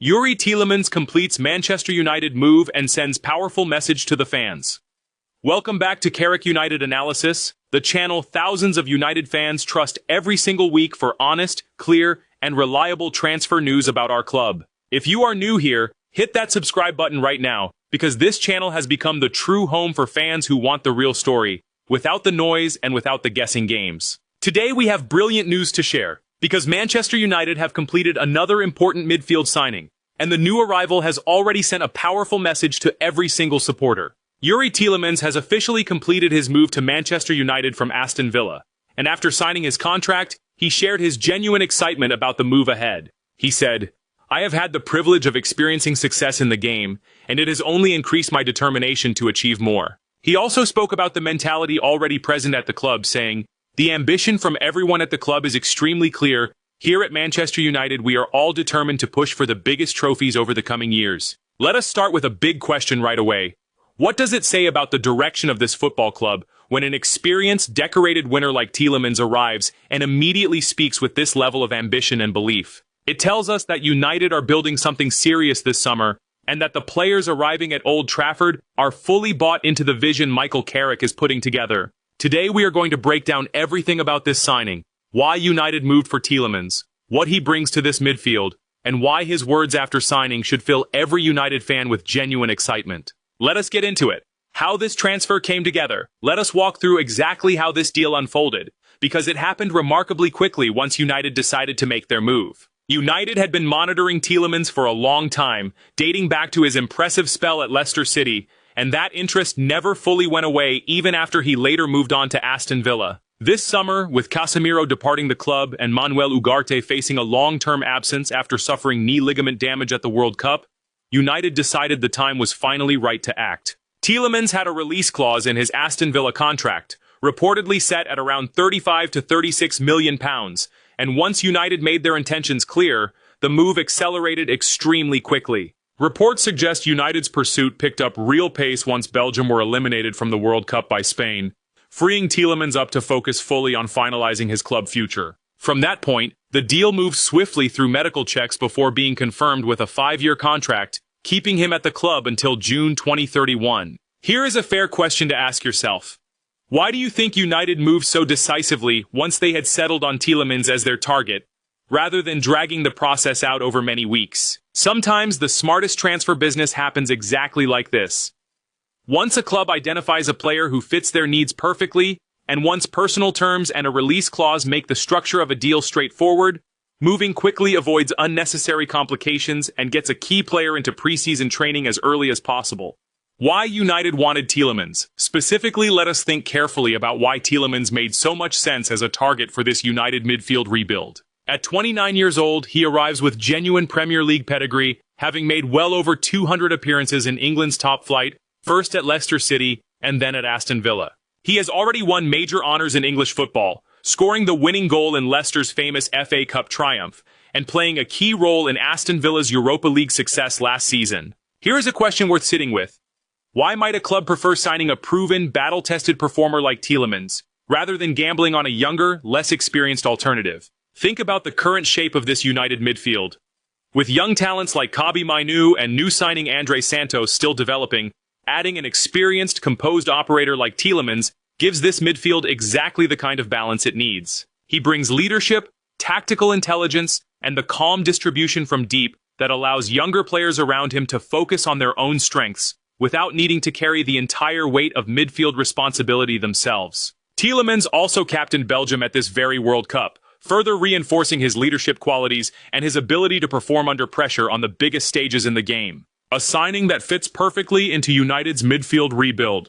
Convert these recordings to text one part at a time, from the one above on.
Youri Tielimans completes Manchester United move and sends powerful message to the fans. Welcome back to Carrick United Analysis, the channel thousands of United fans trust every single week for honest, clear, and reliable transfer news about our club. If you are new here, hit that subscribe button right now, because this channel has become the true home for fans who want the real story, without the noise and without the guessing games. Today we have brilliant news to share, because Manchester United have completed another important midfield signing, and the new arrival has already sent a powerful message to every single supporter. Youri Tielimans has officially completed his move to Manchester United from Aston Villa, and after signing his contract, he shared his genuine excitement about the move ahead. He said, "I have had the privilege of experiencing success in the game, and it has only increased my determination to achieve more." He also spoke about the mentality already present at the club, saying, "The ambition from everyone at the club is extremely clear. Here at Manchester United, we are all determined to push for the biggest trophies over the coming years." Let us start with a big question right away. What does it say about the direction of this football club when an experienced, decorated winner like Tielimans arrives and immediately speaks with this level of ambition and belief? It tells us that United are building something serious this summer, and that the players arriving at Old Trafford are fully bought into the vision Michael Carrick is putting together. Today we are going to break down everything about this signing, why United moved for Tielimans, what he brings to this midfield, and why his words after signing should fill every United fan with genuine excitement. Let us get into it. How this transfer came together. Let us walk through exactly how this deal unfolded, because it happened remarkably quickly once United decided to make their move. United had been monitoring Tielimans for a long time, dating back to his impressive spell at Leicester City, and that interest never fully went away even after he later moved on to Aston Villa. This summer, with Casemiro departing the club and Manuel Ugarte facing a long-term absence after suffering knee ligament damage at the World Cup, United decided the time was finally right to act. Tielimans had a release clause in his Aston Villa contract, reportedly set at around £35 to £36 million, and once United made their intentions clear, the move accelerated extremely quickly. Reports suggest United's pursuit picked up real pace once Belgium were eliminated from the World Cup by Spain, freeing Tielimans up to focus fully on finalizing his club future. From that point, the deal moved swiftly through medical checks before being confirmed with a 5-year contract, keeping him at the club until June 2031. Here is a fair question to ask yourself. Why do you think United moved so decisively once they had settled on Tielimans as their target, rather than dragging the process out over many weeks? Sometimes the smartest transfer business happens exactly like this. Once a club identifies a player who fits their needs perfectly, and once personal terms and a release clause make the structure of a deal straightforward, moving quickly avoids unnecessary complications and gets a key player into preseason training as early as possible. Why United wanted Tielimans? Specifically, let us think carefully about why Tielimans made so much sense as a target for this United midfield rebuild. At 29 years old, he arrives with genuine Premier League pedigree, having made well over 200 appearances in England's top flight, first at Leicester City and then at Aston Villa. He has already won major honours in English football, scoring the winning goal in Leicester's famous FA Cup triumph, and playing a key role in Aston Villa's Europa League success last season. Here is a question worth sitting with. Why might a club prefer signing a proven, battle-tested performer like Tielimans, rather than gambling on a younger, less experienced alternative? Think about the current shape of this United midfield. With young talents like Kobbie Mainoo and new signing Andre Santos still developing, adding an experienced, composed operator like Tielimans gives this midfield exactly the kind of balance it needs. He brings leadership, tactical intelligence, and the calm distribution from deep that allows younger players around him to focus on their own strengths, without needing to carry the entire weight of midfield responsibility themselves. Tielimans also captained Belgium at this very World Cup, further reinforcing his leadership qualities and his ability to perform under pressure on the biggest stages in the game. A signing that fits perfectly into United's midfield rebuild.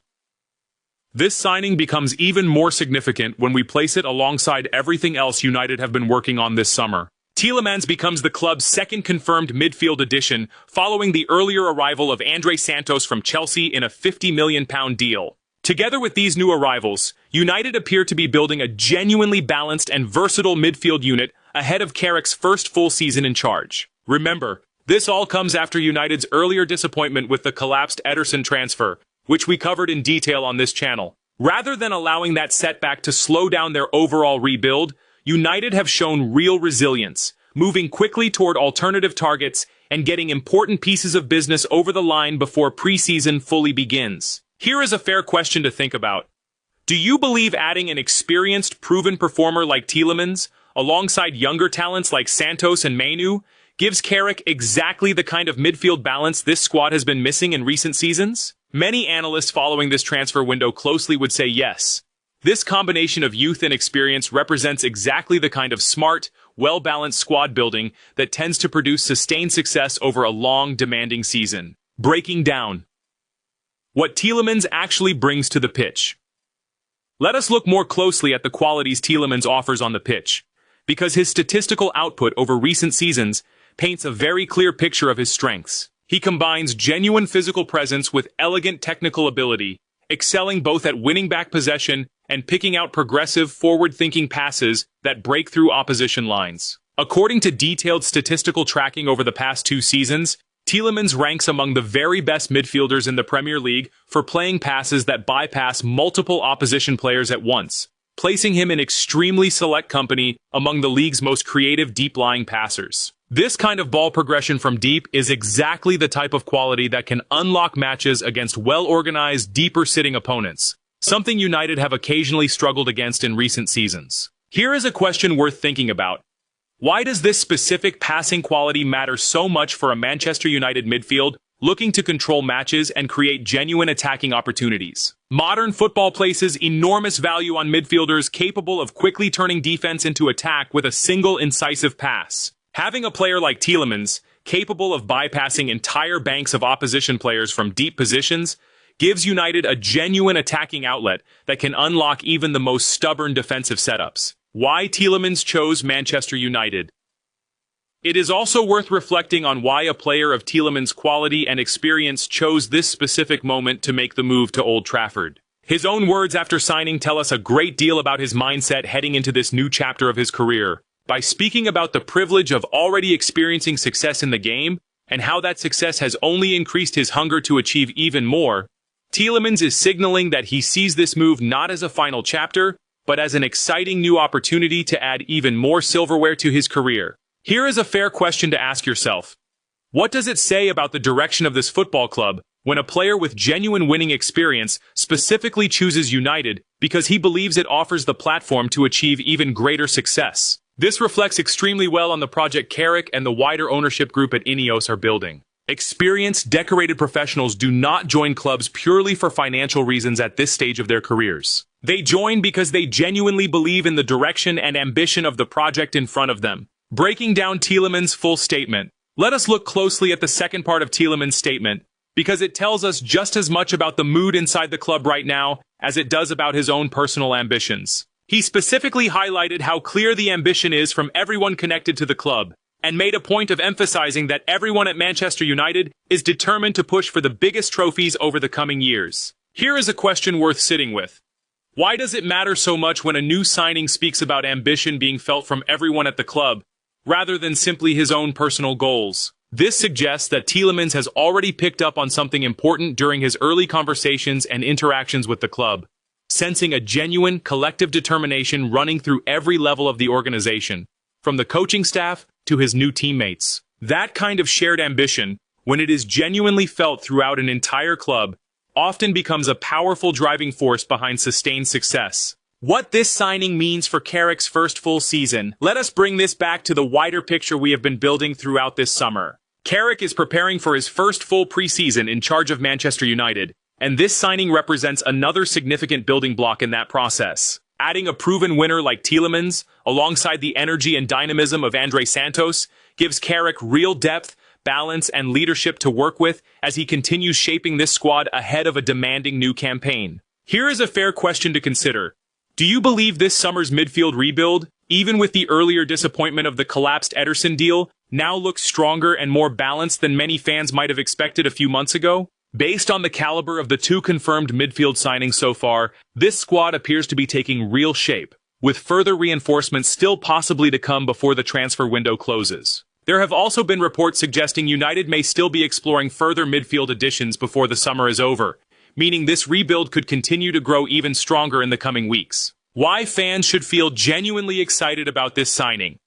This signing becomes even more significant when we place it alongside everything else United have been working on this summer. Tielimans becomes the club's second confirmed midfield addition, following the earlier arrival of Andre Santos from Chelsea in a £50 million deal. Together with these new arrivals, United appear to be building a genuinely balanced and versatile midfield unit ahead of Carrick's first full season in charge. Remember, this all comes after United's earlier disappointment with the collapsed Ederson transfer, which we covered in detail on this channel. Rather than allowing that setback to slow down their overall rebuild, United have shown real resilience, moving quickly toward alternative targets and getting important pieces of business over the line before preseason fully begins. Here is a fair question to think about. Do you believe adding an experienced, proven performer like Tielimans, alongside younger talents like Santos and Mainu, gives Carrick exactly the kind of midfield balance this squad has been missing in recent seasons? Many analysts following this transfer window closely would say yes. This combination of youth and experience represents exactly the kind of smart, well-balanced squad building that tends to produce sustained success over a long, demanding season. Breaking down what Tielimans actually brings to the pitch. Let us look more closely at the qualities Tielimans offers on the pitch, because his statistical output over recent seasons paints a very clear picture of his strengths. He combines genuine physical presence with elegant technical ability, excelling both at winning back possession and picking out progressive, forward-thinking passes that break through opposition lines. According to detailed statistical tracking over the past 2 seasons, Tielimans ranks among the very best midfielders in the Premier League for playing passes that bypass multiple opposition players at once, placing him in extremely select company among the league's most creative deep-lying passers. This kind of ball progression from deep is exactly the type of quality that can unlock matches against well-organized, deeper-sitting opponents, something United have occasionally struggled against in recent seasons. Here is a question worth thinking about. Why does this specific passing quality matter so much for a Manchester United midfield looking to control matches and create genuine attacking opportunities? Modern football places enormous value on midfielders capable of quickly turning defense into attack with a single incisive pass. Having a player like Tielimans, capable of bypassing entire banks of opposition players from deep positions, gives United a genuine attacking outlet that can unlock even the most stubborn defensive setups. Why Tielimans chose Manchester United? It is also worth reflecting on why a player of Tielimans' quality and experience chose this specific moment to make the move to Old Trafford. His own words after signing tell us a great deal about his mindset heading into this new chapter of his career. By speaking about the privilege of already experiencing success in the game, and how that success has only increased his hunger to achieve even more, Tielimans is signaling that he sees this move not as a final chapter, but as an exciting new opportunity to add even more silverware to his career. Here is a fair question to ask yourself. What does it say about the direction of this football club when a player with genuine winning experience specifically chooses United because he believes it offers the platform to achieve even greater success? This reflects extremely well on the project Carrick and the wider ownership group at Ineos are building. Experienced, decorated professionals do not join clubs purely for financial reasons at this stage of their careers. They join because they genuinely believe in the direction and ambition of the project in front of them. Breaking down Tielimans' full statement. Let us look closely at the second part of Tielimans' statement, because it tells us just as much about the mood inside the club right now as it does about his own personal ambitions. He specifically highlighted how clear the ambition is from everyone connected to the club, and made a point of emphasizing that everyone at Manchester United is determined to push for the biggest trophies over the coming years. Here is a question worth sitting with. Why does it matter so much when a new signing speaks about ambition being felt from everyone at the club, rather than simply his own personal goals? This suggests that Tielimans has already picked up on something important during his early conversations and interactions with the club, sensing a genuine, collective determination running through every level of the organization, from the coaching staff to his new teammates. That kind of shared ambition, when it is genuinely felt throughout an entire club, often becomes a powerful driving force behind sustained success. What this signing means for Carrick's first full season, let us bring this back to the wider picture we have been building throughout this summer. Carrick is preparing for his first full preseason in charge of Manchester United, and this signing represents another significant building block in that process. Adding a proven winner like Tielimans, alongside the energy and dynamism of Andre Santos, gives Carrick real depth, balance, and leadership to work with as he continues shaping this squad ahead of a demanding new campaign. Here is a fair question to consider. Do you believe this summer's midfield rebuild, even with the earlier disappointment of the collapsed Ederson deal, now looks stronger and more balanced than many fans might have expected a few months ago? Based on the caliber of the 2 confirmed midfield signings so far, this squad appears to be taking real shape, with further reinforcements still possibly to come before the transfer window closes. There have also been reports suggesting United may still be exploring further midfield additions before the summer is over, meaning this rebuild could continue to grow even stronger in the coming weeks. Why fans should feel genuinely excited about this signing?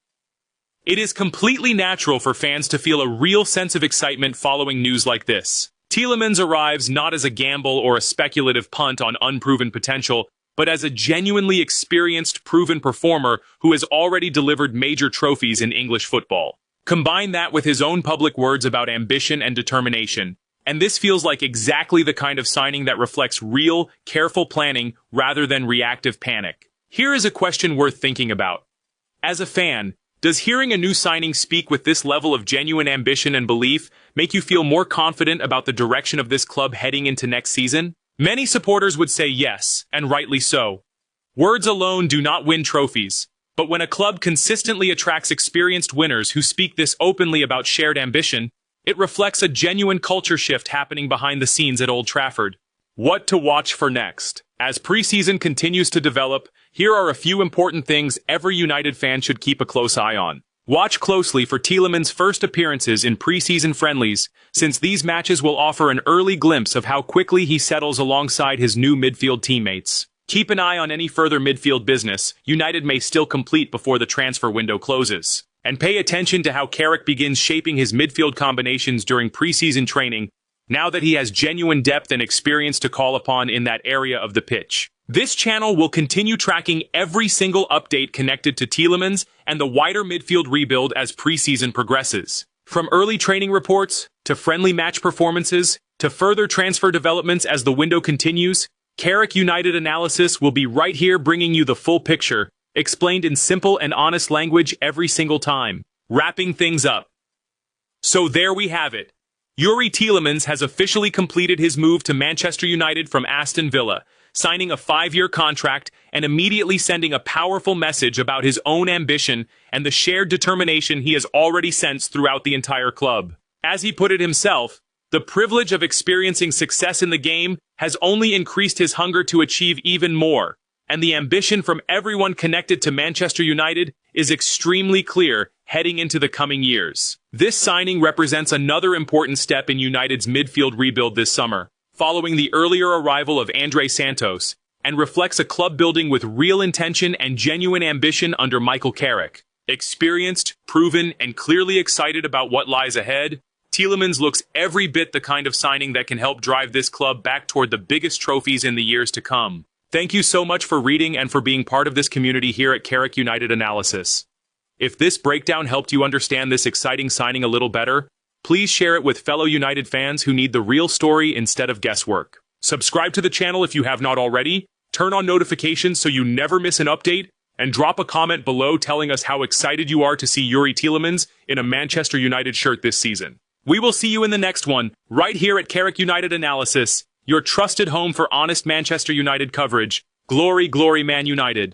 It is completely natural for fans to feel a real sense of excitement following news like this. Tielimans arrives not as a gamble or a speculative punt on unproven potential, but as a genuinely experienced, proven performer who has already delivered major trophies in English football. Combine that with his own public words about ambition and determination, and this feels like exactly the kind of signing that reflects real, careful planning rather than reactive panic. Here is a question worth thinking about. As a fan, does hearing a new signing speak with this level of genuine ambition and belief make you feel more confident about the direction of this club heading into next season? Many supporters would say yes, and rightly so. Words alone do not win trophies, but when a club consistently attracts experienced winners who speak this openly about shared ambition, it reflects a genuine culture shift happening behind the scenes at Old Trafford. What to watch for next? As preseason continues to develop, here are a few important things every United fan should keep a close eye on. Watch closely for Tielimans' first appearances in preseason friendlies, since these matches will offer an early glimpse of how quickly he settles alongside his new midfield teammates. Keep an eye on any further midfield business United may still complete before the transfer window closes. And pay attention to how Carrick begins shaping his midfield combinations during preseason training, now that he has genuine depth and experience to call upon in that area of the pitch. This channel will continue tracking every single update connected to Tielimans and the wider midfield rebuild as preseason progresses. From early training reports, to friendly match performances, to further transfer developments as the window continues, Carrick United Analysis will be right here bringing you the full picture, explained in simple and honest language every single time. Wrapping things up. So there we have it. Youri Tielimans has officially completed his move to Manchester United from Aston Villa, signing a 5-year contract and immediately sending a powerful message about his own ambition and the shared determination he has already sensed throughout the entire club. As he put it himself, the privilege of experiencing success in the game has only increased his hunger to achieve even more, and the ambition from everyone connected to Manchester United is extremely clear heading into the coming years. This signing represents another important step in United's midfield rebuild this summer, following the earlier arrival of Andre Santos, and reflects a club building with real intention and genuine ambition under Michael Carrick. Experienced, proven, and clearly excited about what lies ahead, Tielimans looks every bit the kind of signing that can help drive this club back toward the biggest trophies in the years to come. Thank you so much for reading and for being part of this community here at Carrick United Analysis. If this breakdown helped you understand this exciting signing a little better, please share it with fellow United fans who need the real story instead of guesswork. Subscribe to the channel if you have not already, turn on notifications so you never miss an update, and drop a comment below telling us how excited you are to see Youri Tielimans in a Manchester United shirt this season. We will see you in the next one, right here at Carrick United Analysis, your trusted home for honest Manchester United coverage. Glory, glory, Man United.